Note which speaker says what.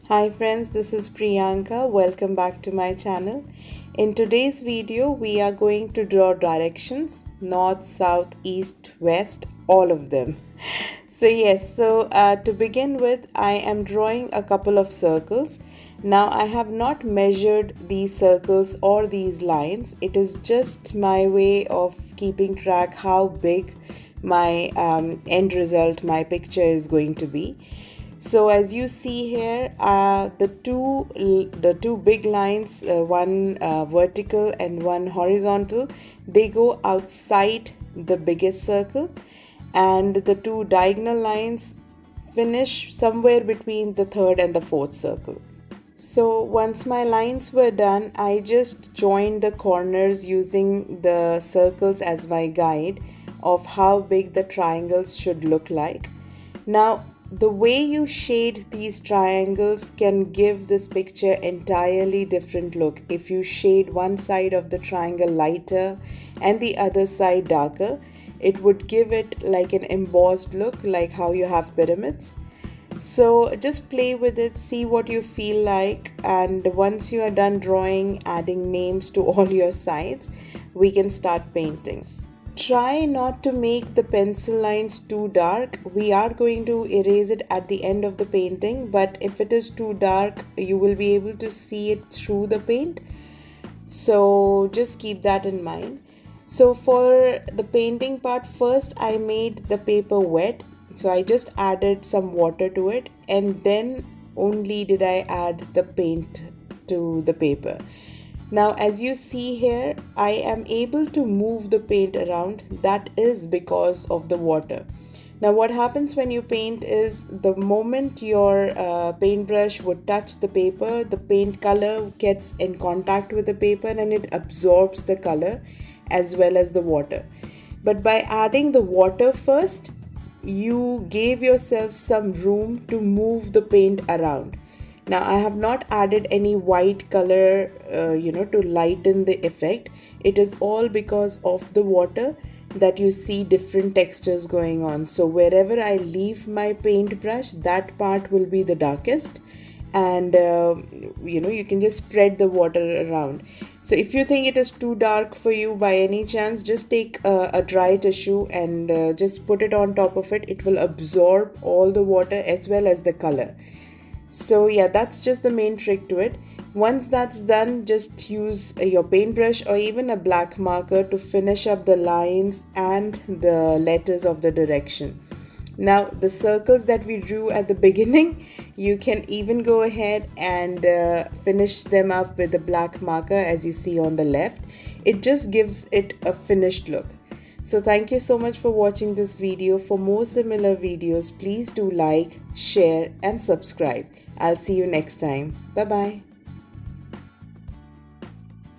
Speaker 1: Hi friends, this is Priyanka. Welcome back to my channel. In today's video, we are going to draw directions, north, south, east, west, all of them. To begin with, I am drawing a couple of circles. Now I have not measured these circles or these lines. It is just my way of keeping track how big my end result, my picture is going to be. So as you see here, the two big lines, one vertical and one horizontal, they go outside the biggest circle, and the two diagonal lines finish somewhere between the third and the fourth circle. So once my lines were done, I just joined the corners using the circles as my guide of how big the triangles should look like. Now, the way you shade these triangles can give this picture entirely different look. If you shade one side of the triangle lighter and the other side darker, it would give it like an embossed look, like how you have pyramids. So just play with it, see what you feel like, and once you are done drawing, adding names to all your sides, we can start painting. Try not to make the pencil lines too dark. We are going to erase it at the end of the painting, but if it is too dark, you will be able to see it through the paint. So just keep that in mind. So for the painting part, first I made the paper wet. So I just added some water to it, and then only did I add the paint to the paper. Now as you see here, I am able to move the paint around. That is because of the water. Now what happens when you paint is the moment your paintbrush would touch the paper, the paint color gets in contact with the paper and it absorbs the color as well as the water. But by adding the water first, you gave yourself some room to move the paint around. Now I have not added any white color to lighten the effect. It is all because of the water that you see different textures going on. So wherever I leave my paintbrush, that part will be the darkest, and you can just spread the water around. So if you think it is too dark for you by any chance, just take a dry tissue and just put it on top of it. It will absorb all the water as well as the color. So yeah, that's just the main trick to it. Once that's done, just use your paintbrush or even a black marker to finish up the lines and the letters of the direction. Now the circles that we drew at the beginning, you can even go ahead and finish them up with a black marker as you see on the left. It just gives it a finished look. So thank you so much for watching this video. For more similar videos, please do like, share and subscribe. I'll see you next time. Bye bye.